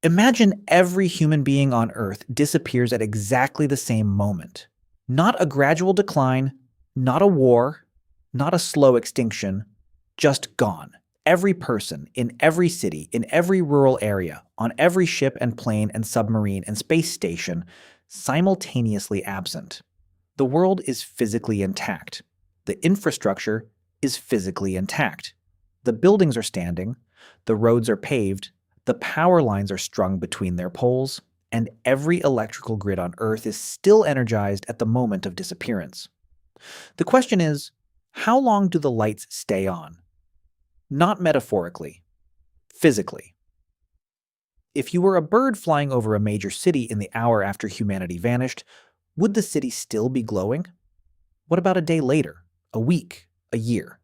Imagine every human being on Earth disappears at exactly the same moment. Not a gradual decline, not a war, not a slow extinction, just gone. Every person, in every city, in every rural area, on every ship and plane and submarine and space station, simultaneously absent. The world is physically intact. The infrastructure is physically intact. The buildings are standing, the roads are paved, the power lines are strung between their poles, and every electrical grid on Earth is still energized at the moment of disappearance. The question is, how long do the lights stay on? Not metaphorically, physically. If you were a bird flying over a major city in the hour after humanity vanished, would the city still be glowing? What about a day later, a week, a year?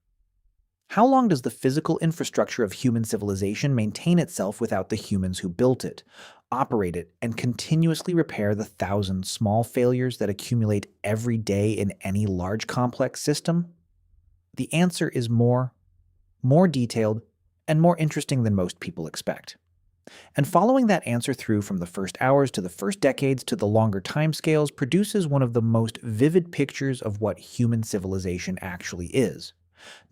How long does the physical infrastructure of human civilization maintain itself without the humans who built it, operate it, and continuously repair the thousand small failures that accumulate every day in any large complex system? The answer is more detailed, and more interesting than most people expect. And following that answer through from the first hours to the first decades to the longer timescales produces one of the most vivid pictures of what human civilization actually is.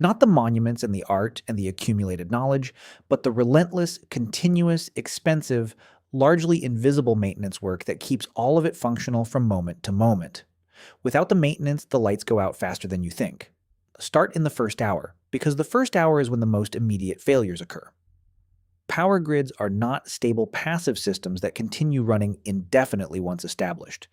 Not the monuments and the art and the accumulated knowledge, but the relentless, continuous, expensive, largely invisible maintenance work that keeps all of it functional from moment to moment. Without the maintenance, the lights go out faster than you think. Start in the first hour, because the first hour is when the most immediate failures occur. Power grids are not stable passive systems that continue running indefinitely once established.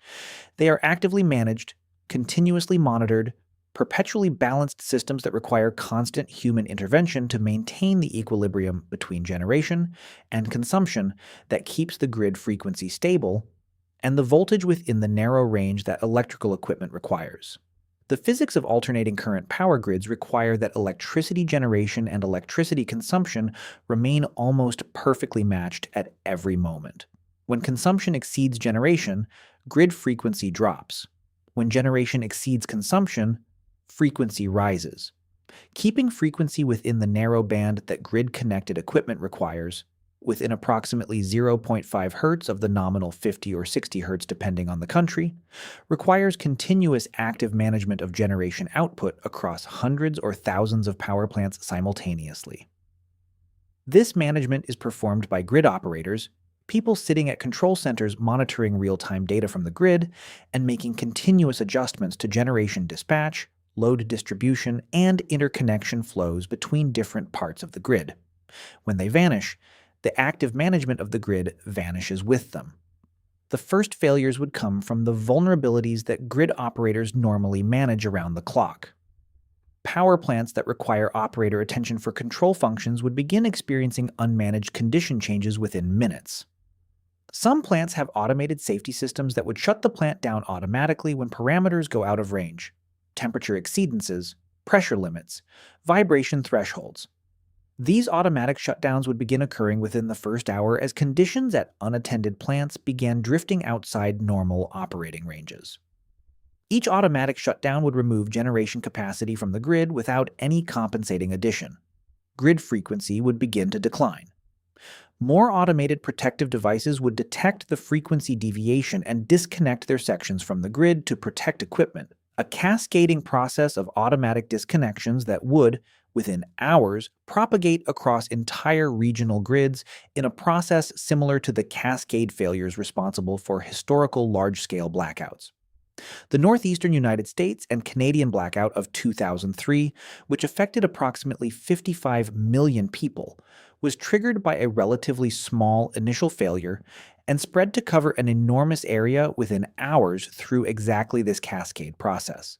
They are actively managed, continuously monitored, perpetually balanced systems that require constant human intervention to maintain the equilibrium between generation and consumption that keeps the grid frequency stable and the voltage within the narrow range that electrical equipment requires. The physics of alternating current power grids require that electricity generation and electricity consumption remain almost perfectly matched at every moment. When consumption exceeds generation, grid frequency drops. When generation exceeds consumption, frequency rises. Keeping frequency within the narrow band that grid-connected equipment requires, within approximately 0.5 Hz of the nominal 50 or 60 Hz depending on the country, requires continuous active management of generation output across hundreds or thousands of power plants simultaneously. This management is performed by grid operators, people sitting at control centers monitoring real-time data from the grid and making continuous adjustments to generation dispatch, load distribution, and interconnection flows between different parts of the grid. When they vanish, the active management of the grid vanishes with them. The first failures would come from the vulnerabilities that grid operators normally manage around the clock. Power plants that require operator attention for control functions would begin experiencing unmanaged condition changes within minutes. Some plants have automated safety systems that would shut the plant down automatically when parameters go out of range: temperature exceedances, pressure limits, vibration thresholds. These automatic shutdowns would begin occurring within the first hour as conditions at unattended plants began drifting outside normal operating ranges. Each automatic shutdown would remove generation capacity from the grid without any compensating addition. Grid frequency would begin to decline. More automated protective devices would detect the frequency deviation and disconnect their sections from the grid to protect equipment, a cascading process of automatic disconnections that would, within hours, propagate across entire regional grids in a process similar to the cascade failures responsible for historical large-scale blackouts. The northeastern United States and Canadian blackout of 2003, which affected approximately 55 million people, was triggered by a relatively small initial failure and spread to cover an enormous area within hours through exactly this cascade process.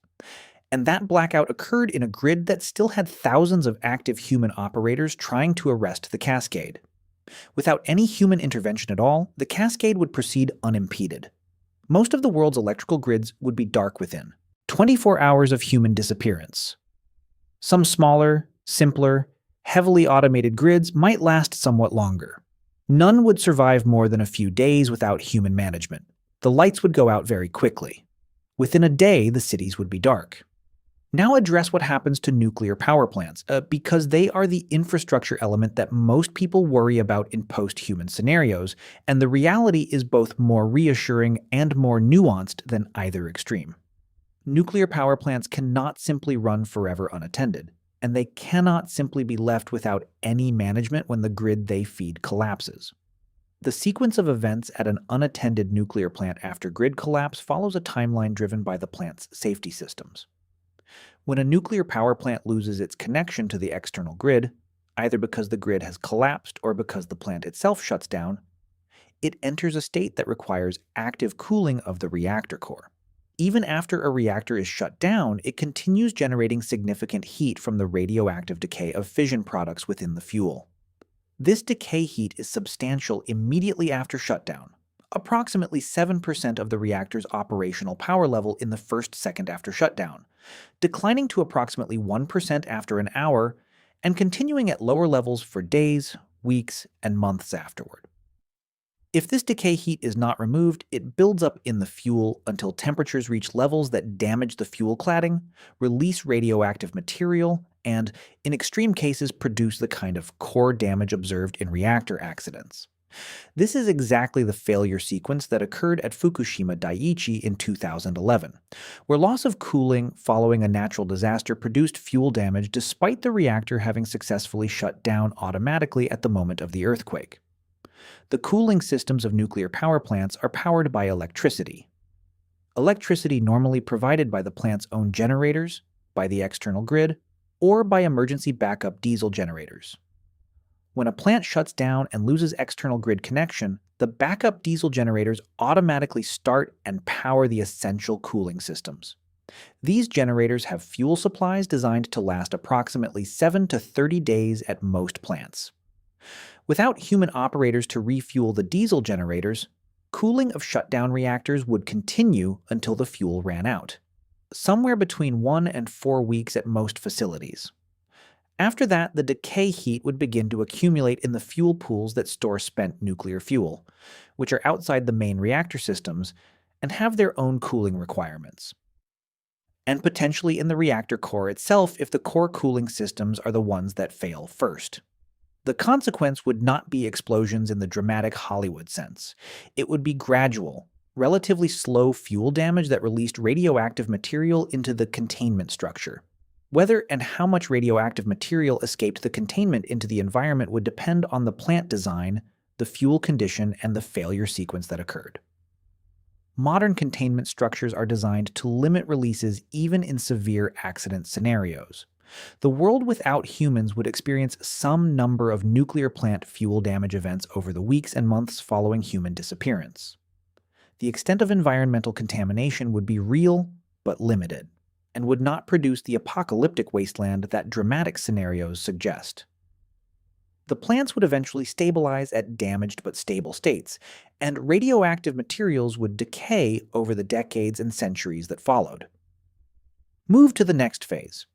And that blackout occurred in a grid that still had thousands of active human operators trying to arrest the cascade. Without any human intervention at all, the cascade would proceed unimpeded. Most of the world's electrical grids would be dark within 24 hours of human disappearance. Some smaller, simpler, heavily automated grids might last somewhat longer. None would survive more than a few days without human management. The lights would go out very quickly. Within a day, the cities would be dark. Now address what happens to nuclear power plants, because they are the infrastructure element that most people worry about in post-human scenarios, and the reality is both more reassuring and more nuanced than either extreme. Nuclear power plants cannot simply run forever unattended, and they cannot simply be left without any management when the grid they feed collapses. The sequence of events at an unattended nuclear plant after grid collapse follows a timeline driven by the plant's safety systems. When a nuclear power plant loses its connection to the external grid, either because the grid has collapsed or because the plant itself shuts down, it enters a state that requires active cooling of the reactor core. Even after a reactor is shut down, it continues generating significant heat from the radioactive decay of fission products within the fuel. This decay heat is substantial immediately after shutdown, approximately 7% of the reactor's operational power level in the first second after shutdown, declining to approximately 1% after an hour, and continuing at lower levels for days, weeks, and months afterward. If this decay heat is not removed, it builds up in the fuel until temperatures reach levels that damage the fuel cladding, release radioactive material, and, in extreme cases, produce the kind of core damage observed in reactor accidents. This is exactly the failure sequence that occurred at Fukushima Daiichi in 2011, where loss of cooling following a natural disaster produced fuel damage despite the reactor having successfully shut down automatically at the moment of the earthquake. The cooling systems of nuclear power plants are powered by electricity. Electricity normally provided by the plant's own generators, by the external grid, or by emergency backup diesel generators. When a plant shuts down and loses external grid connection, the backup diesel generators automatically start and power the essential cooling systems. These generators have fuel supplies designed to last approximately 7 to 30 days at most plants. Without human operators to refuel the diesel generators, cooling of shutdown reactors would continue until the fuel ran out, somewhere between 1 and 4 weeks at most facilities. After that, the decay heat would begin to accumulate in the fuel pools that store spent nuclear fuel, which are outside the main reactor systems and have their own cooling requirements. And potentially in the reactor core itself if the core cooling systems are the ones that fail first. The consequence would not be explosions in the dramatic Hollywood sense. It would be gradual, relatively slow fuel damage that released radioactive material into the containment structure. Whether and how much radioactive material escaped the containment into the environment would depend on the plant design, the fuel condition, and the failure sequence that occurred. Modern containment structures are designed to limit releases even in severe accident scenarios. The world without humans would experience some number of nuclear plant fuel damage events over the weeks and months following human disappearance. The extent of environmental contamination would be real but limited, and would not produce the apocalyptic wasteland that dramatic scenarios suggest. The plants would eventually stabilize at damaged but stable states, and radioactive materials would decay over the decades and centuries that followed. Move to the next phase,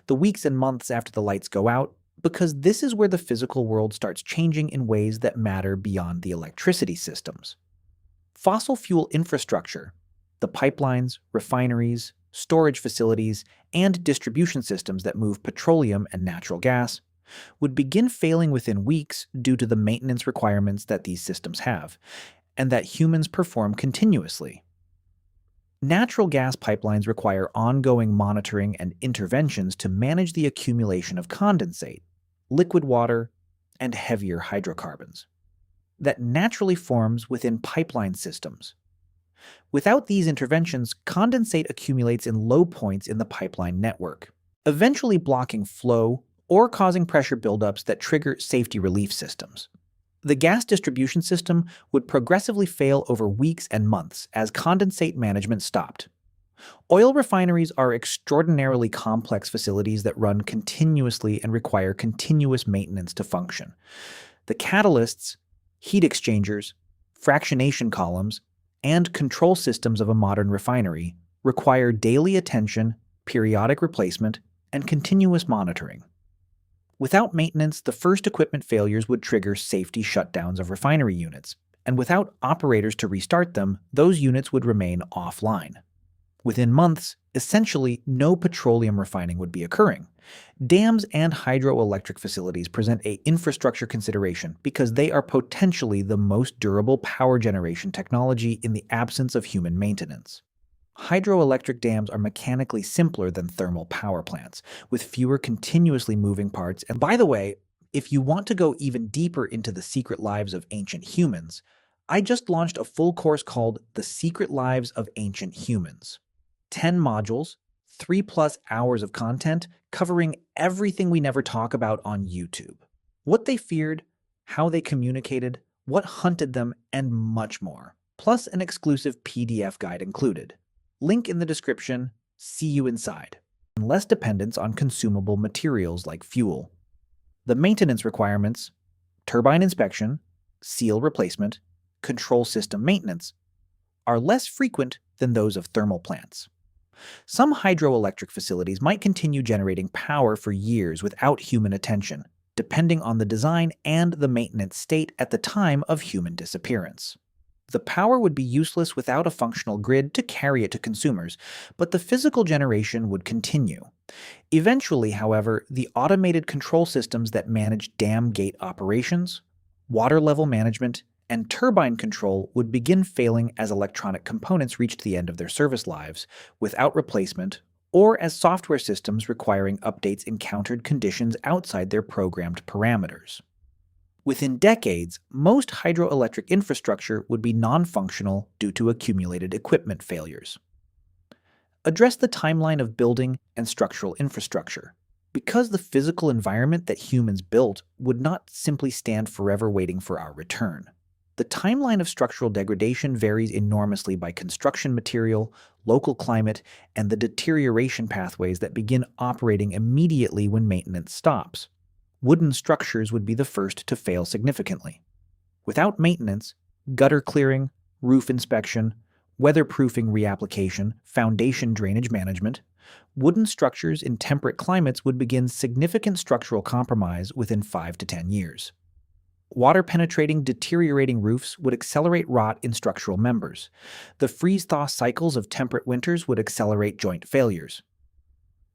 the weeks and months after the lights go out, because this is where the physical world starts changing in ways that matter beyond the electricity systems. Fossil fuel infrastructure, the pipelines, refineries, storage facilities, and distribution systems that move petroleum and natural gas, would begin failing within weeks due to the maintenance requirements that these systems have, and that humans perform continuously. Natural gas pipelines require ongoing monitoring and interventions to manage the accumulation of condensate, liquid water, and heavier hydrocarbons that naturally forms within pipeline systems. Without these interventions, condensate accumulates in low points in the pipeline network, eventually blocking flow or causing pressure buildups that trigger safety relief systems. The gas distribution system would progressively fail over weeks and months as condensate management stopped. Oil refineries are extraordinarily complex facilities that run continuously and require continuous maintenance to function. The catalysts, heat exchangers, fractionation columns, and control systems of a modern refinery require daily attention, periodic replacement, and continuous monitoring. Without maintenance, the first equipment failures would trigger safety shutdowns of refinery units, and without operators to restart them, those units would remain offline. Within months, essentially no petroleum refining would be occurring. Dams and hydroelectric facilities present a infrastructure consideration because they are potentially the most durable power generation technology in the absence of human maintenance. Hydroelectric dams are mechanically simpler than thermal power plants, with fewer continuously moving parts. And by the way, if you want to go even deeper into the secret lives of ancient humans, I just launched a full course called The Secret Lives of Ancient Humans. 10 modules, 3+ hours of content covering everything we never talk about on YouTube. What they feared, how they communicated, what hunted them, and much more. Plus an exclusive PDF guide included. Link in the description. See you inside. And less dependence on consumable materials like fuel. The maintenance requirements, turbine inspection, seal replacement, control system maintenance, are less frequent than those of thermal plants. Some hydroelectric facilities might continue generating power for years without human attention, depending on the design and the maintenance state at the time of human disappearance. The power would be useless without a functional grid to carry it to consumers, but the physical generation would continue. Eventually, however, the automated control systems that manage dam gate operations, water level management, and turbine control would begin failing as electronic components reached the end of their service lives, without replacement, or as software systems requiring updates encountered conditions outside their programmed parameters. Within decades, most hydroelectric infrastructure would be non-functional due to accumulated equipment failures. Address the timeline of building and structural infrastructure. Because the physical environment that humans built would not simply stand forever waiting for our return. The timeline of structural degradation varies enormously by construction material, local climate, and the deterioration pathways that begin operating immediately when maintenance stops. Wooden structures would be the first to fail significantly. Without maintenance, gutter clearing, roof inspection, weatherproofing reapplication, foundation drainage management, wooden structures in temperate climates would begin significant structural compromise within 5 to 10 years. Water-penetrating, deteriorating roofs would accelerate rot in structural members. The freeze-thaw cycles of temperate winters would accelerate joint failures.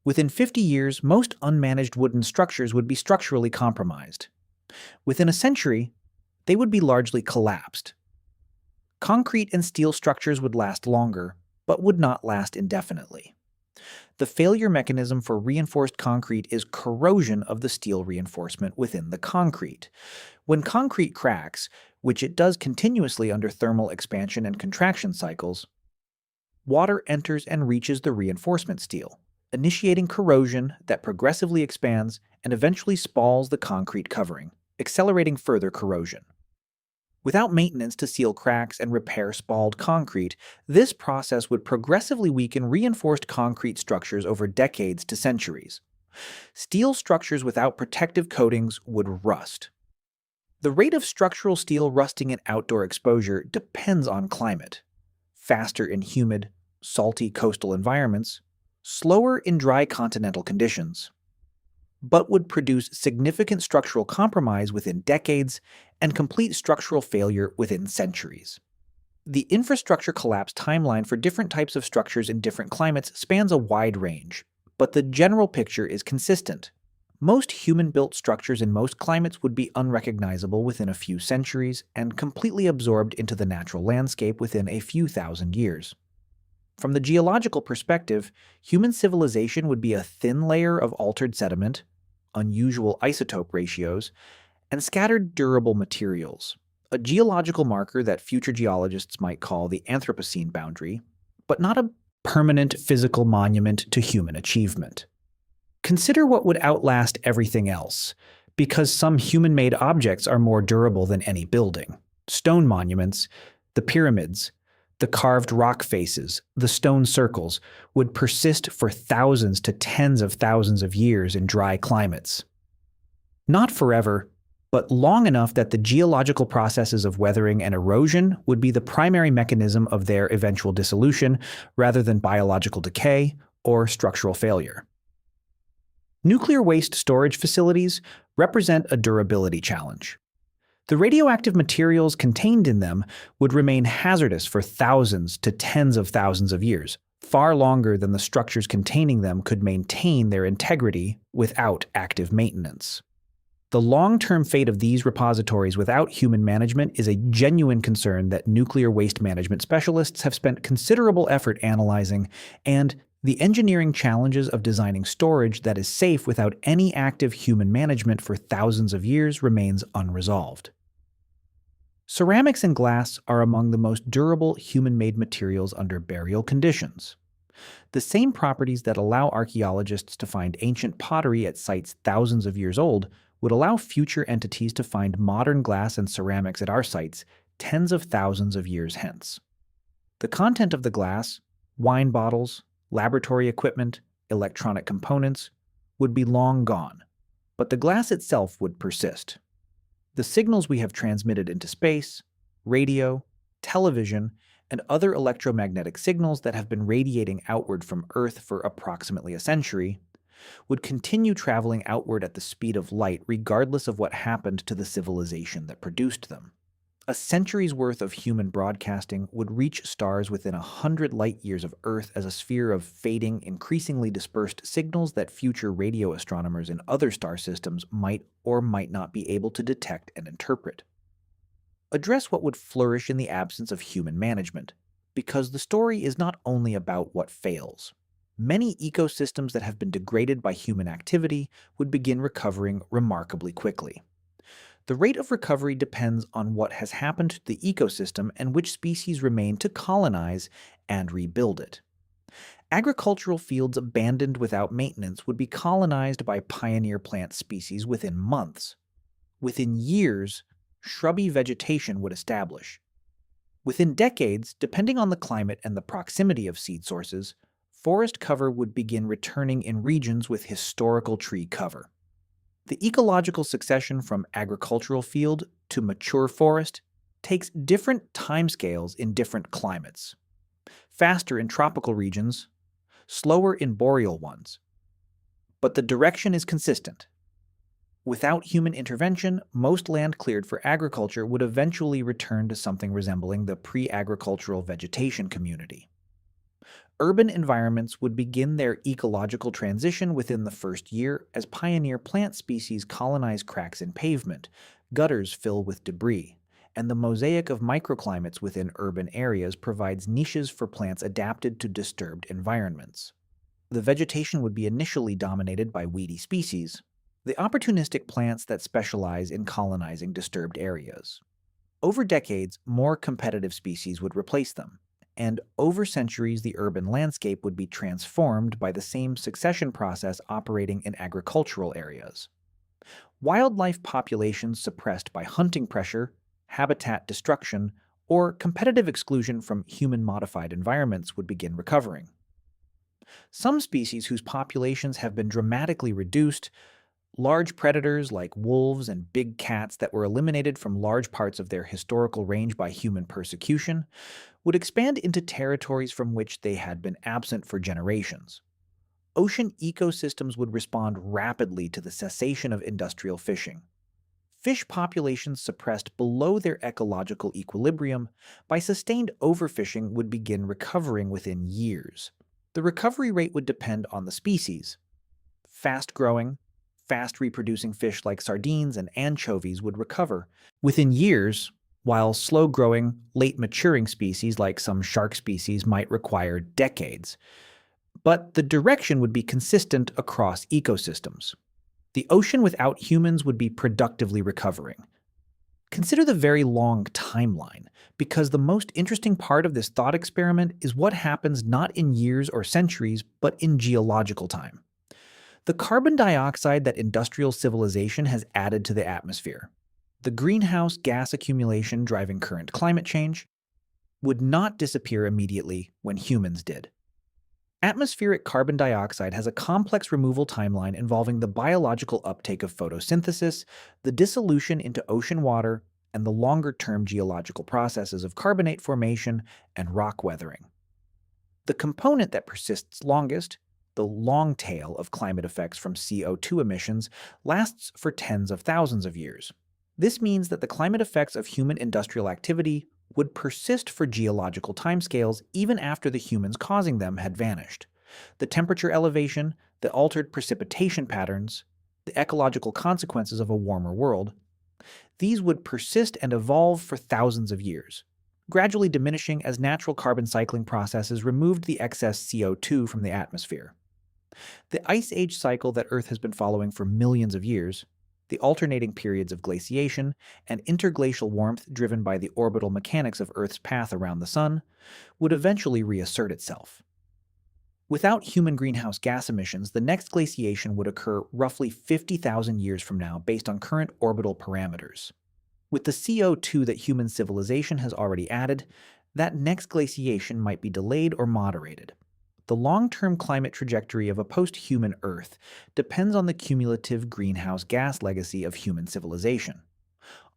Within 50 years, most unmanaged wooden structures would be structurally compromised. Within a century, they would be largely collapsed. Concrete and steel structures would last longer, but would not last indefinitely. The failure mechanism for reinforced concrete is corrosion of the steel reinforcement within the concrete. When concrete cracks, which it does continuously under thermal expansion and contraction cycles, water enters and reaches the reinforcement steel, initiating corrosion that progressively expands and eventually spalls the concrete covering, accelerating further corrosion. Without maintenance to seal cracks and repair spalled concrete, this process would progressively weaken reinforced concrete structures over decades to centuries. Steel structures without protective coatings would rust. The rate of structural steel rusting in outdoor exposure depends on climate. Faster in humid, salty coastal environments, slower in dry continental conditions, but would produce significant structural compromise within decades and complete structural failure within centuries. The infrastructure collapse timeline for different types of structures in different climates spans a wide range, but the general picture is consistent. Most human-built structures in most climates would be unrecognizable within a few centuries and completely absorbed into the natural landscape within a few thousand years. From the geological perspective, human civilization would be a thin layer of altered sediment, unusual isotope ratios, and scattered durable materials, a geological marker that future geologists might call the Anthropocene boundary, but not a permanent physical monument to human achievement. Consider what would outlast everything else, because some human-made objects are more durable than any building. Stone monuments, the pyramids, the carved rock faces, the stone circles, would persist for thousands to tens of thousands of years in dry climates. Not forever, but long enough that the geological processes of weathering and erosion would be the primary mechanism of their eventual dissolution rather than biological decay or structural failure. Nuclear waste storage facilities represent a durability challenge. The radioactive materials contained in them would remain hazardous for thousands to tens of thousands of years, far longer than the structures containing them could maintain their integrity without active maintenance. The long-term fate of these repositories without human management is a genuine concern that nuclear waste management specialists have spent considerable effort analyzing, and the engineering challenges of designing storage that is safe without any active human management for thousands of years remains unresolved. Ceramics and glass are among the most durable human-made materials under burial conditions. The same properties that allow archaeologists to find ancient pottery at sites thousands of years old would allow future entities to find modern glass and ceramics at our sites tens of thousands of years hence. The content of the glass, wine bottles, laboratory equipment, electronic components, would be long gone, but the glass itself would persist. The signals we have transmitted into space, radio, television, and other electromagnetic signals that have been radiating outward from Earth for approximately a century would continue traveling outward at the speed of light regardless of what happened to the civilization that produced them. A century's worth of human broadcasting would reach stars within 100 light-years of Earth as a sphere of fading, increasingly dispersed signals that future radio astronomers in other star systems might or might not be able to detect and interpret. Address what would flourish in the absence of human management, because the story is not only about what fails. Many ecosystems that have been degraded by human activity would begin recovering remarkably quickly. The rate of recovery depends on what has happened to the ecosystem and which species remain to colonize and rebuild it. Agricultural fields abandoned without maintenance would be colonized by pioneer plant species within months. Within years, shrubby vegetation would establish. Within decades, depending on the climate and the proximity of seed sources, forest cover would begin returning in regions with historical tree cover. The ecological succession from agricultural field to mature forest takes different timescales in different climates. Faster in tropical regions, slower in boreal ones. But the direction is consistent. Without human intervention, most land cleared for agriculture would eventually return to something resembling the pre-agricultural vegetation community. Urban environments would begin their ecological transition within the first year as pioneer plant species colonize cracks in pavement, gutters fill with debris, and the mosaic of microclimates within urban areas provides niches for plants adapted to disturbed environments. The vegetation would be initially dominated by weedy species, the opportunistic plants that specialize in colonizing disturbed areas. Over decades, more competitive species would replace them, and over centuries the urban landscape would be transformed by the same succession process operating in agricultural areas. Wildlife populations suppressed by hunting pressure, habitat destruction, or competitive exclusion from human-modified environments would begin recovering. Some species whose populations have been dramatically reduced, large predators like wolves and big cats that were eliminated from large parts of their historical range by human persecution, would expand into territories from which they had been absent for generations. Ocean ecosystems would respond rapidly to the cessation of industrial fishing. Fish populations suppressed below their ecological equilibrium by sustained overfishing would begin recovering within years. The recovery rate would depend on the species. Fast-growing, fast-reproducing fish like sardines and anchovies would recover within years, while slow-growing, late-maturing species like some shark species might require decades. But the direction would be consistent across ecosystems. The ocean without humans would be productively recovering. Consider the very long timeline, because the most interesting part of this thought experiment is what happens not in years or centuries, but in geological time. The carbon dioxide that industrial civilization has added to the atmosphere, the greenhouse gas accumulation driving current climate change, would not disappear immediately when humans did. Atmospheric carbon dioxide has a complex removal timeline involving the biological uptake of photosynthesis, the dissolution into ocean water, and the longer-term geological processes of carbonate formation and rock weathering. The component that persists longest, the long tail of climate effects from CO2 emissions, lasts for tens of thousands of years. This means that the climate effects of human industrial activity would persist for geological timescales even after the humans causing them had vanished. The temperature elevation, the altered precipitation patterns, the ecological consequences of a warmer world, these would persist and evolve for thousands of years, gradually diminishing as natural carbon cycling processes removed the excess CO2 from the atmosphere. The Ice Age cycle that Earth has been following for millions of years, the alternating periods of glaciation and interglacial warmth driven by the orbital mechanics of Earth's path around the Sun, would eventually reassert itself. Without human greenhouse gas emissions, the next glaciation would occur roughly 50,000 years from now based on current orbital parameters. With the CO2 that human civilization has already added, that next glaciation might be delayed or moderated. The long-term climate trajectory of a post-human Earth depends on the cumulative greenhouse gas legacy of human civilization.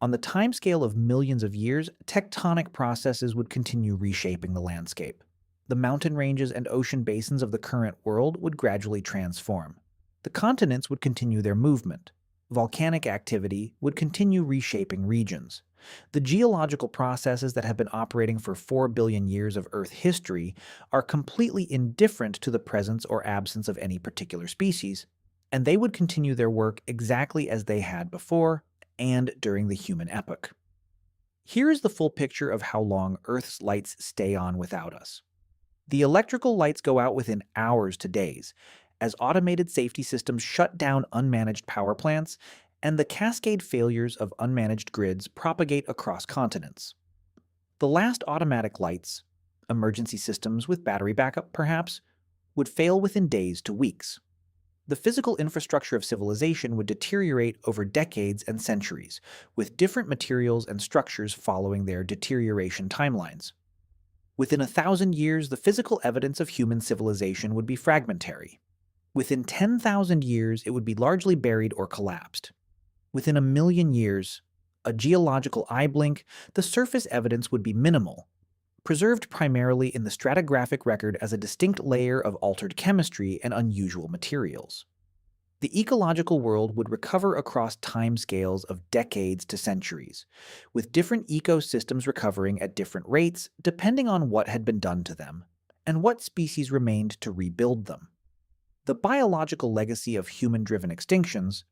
On the timescale of millions of years, tectonic processes would continue reshaping the landscape. The mountain ranges and ocean basins of the current world would gradually transform. The continents would continue their movement. Volcanic activity would continue reshaping regions. The geological processes that have been operating for 4 billion years of Earth history are completely indifferent to the presence or absence of any particular species, and they would continue their work exactly as they had before and during the human epoch. Here is the full picture of how long Earth's lights stay on without us. The electrical lights go out within hours to days, as automated safety systems shut down unmanaged power plants and the cascade failures of unmanaged grids propagate across continents. The last automatic lights, emergency systems with battery backup perhaps, would fail within days to weeks. The physical infrastructure of civilization would deteriorate over decades and centuries, with different materials and structures following their deterioration timelines. Within 1,000 years, the physical evidence of human civilization would be fragmentary. Within 10,000 years, it would be largely buried or collapsed. Within 1,000,000 years, a geological eye blink, the surface evidence would be minimal, preserved primarily in the stratigraphic record as a distinct layer of altered chemistry and unusual materials. The ecological world would recover across timescales of decades to centuries, with different ecosystems recovering at different rates depending on what had been done to them and what species remained to rebuild them. The biological legacy of human-driven extinctions,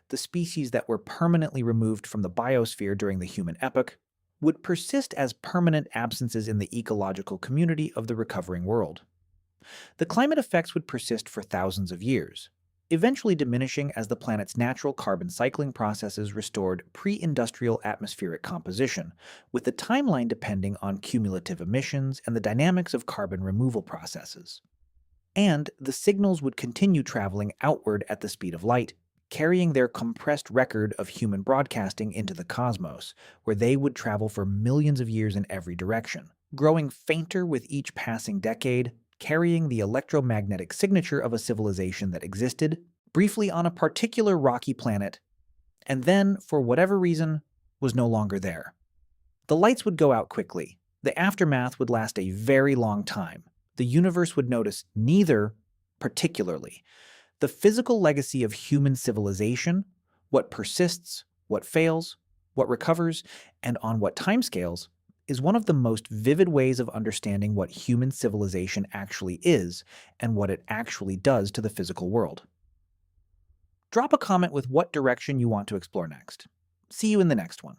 the species that were permanently removed from the biosphere during the human epoch, would persist as permanent absences in the ecological community of the recovering world. The climate effects would persist for thousands of years, eventually diminishing as the planet's natural carbon cycling processes restored pre-industrial atmospheric composition, with the timeline depending on cumulative emissions and the dynamics of carbon removal processes. And the signals would continue traveling outward at the speed of light, carrying their compressed record of human broadcasting into the cosmos, where they would travel for millions of years in every direction, growing fainter with each passing decade, carrying the electromagnetic signature of a civilization that existed briefly on a particular rocky planet, and then, for whatever reason, was no longer there. The lights would go out quickly. The aftermath would last a very long time. The universe would notice neither particularly. The physical legacy of human civilization, what persists, what fails, what recovers, and on what timescales, is one of the most vivid ways of understanding what human civilization actually is and what it actually does to the physical world. Drop a comment with what direction you want to explore next. See you in the next one.